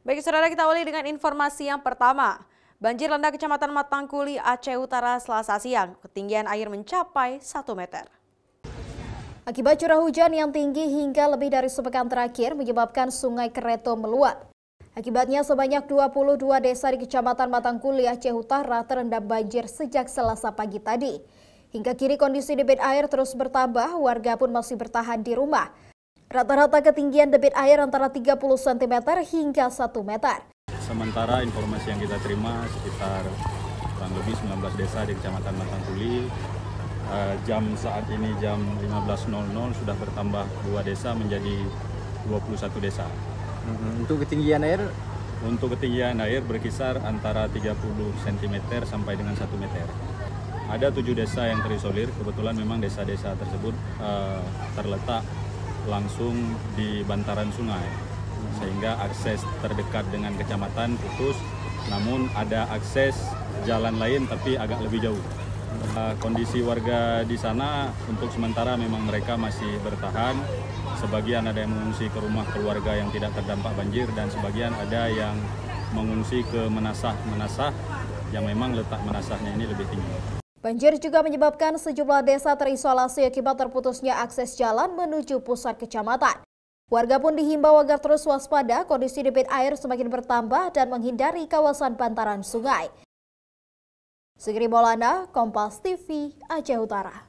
Baik saudara, kita awali dengan informasi yang pertama. Banjir melanda Kecamatan Matangkuli, Aceh Utara Selasa siang. Ketinggian air mencapai 1 meter. Akibat curah hujan yang tinggi hingga lebih dari sepekan terakhir menyebabkan Sungai Kereto meluap. Akibatnya sebanyak 22 desa di Kecamatan Matangkuli, Aceh Utara terendam banjir sejak Selasa pagi tadi. Hingga kini kondisi debit air terus bertambah, warga pun masih bertahan di rumah. Rata-rata ketinggian debit air antara 30 cm hingga 1 meter. Sementara informasi yang kita terima sekitar kurang lebih 19 desa di Kecamatan Matangkuli. Saat ini jam 15.00 sudah bertambah 2 desa menjadi 21 desa. Untuk ketinggian air? Untuk ketinggian air berkisar antara 30 cm sampai dengan 1 meter. Ada 7 desa yang terisolir, kebetulan memang desa-desa tersebut terletak langsung di bantaran sungai, sehingga akses terdekat dengan kecamatan putus, namun ada akses jalan lain tapi agak lebih jauh. Kondisi warga di sana untuk sementara memang mereka masih bertahan, sebagian ada yang mengungsi ke rumah keluarga yang tidak terdampak banjir dan sebagian ada yang mengungsi ke menasah yang memang letak menasahnya ini lebih tinggi. Banjir juga menyebabkan sejumlah desa terisolasi akibat terputusnya akses jalan menuju pusat kecamatan. Warga pun dihimbau agar terus waspada kondisi debit air semakin bertambah dan menghindari kawasan bantaran sungai. Sigri Maulana, Kompas TV, Aceh Utara.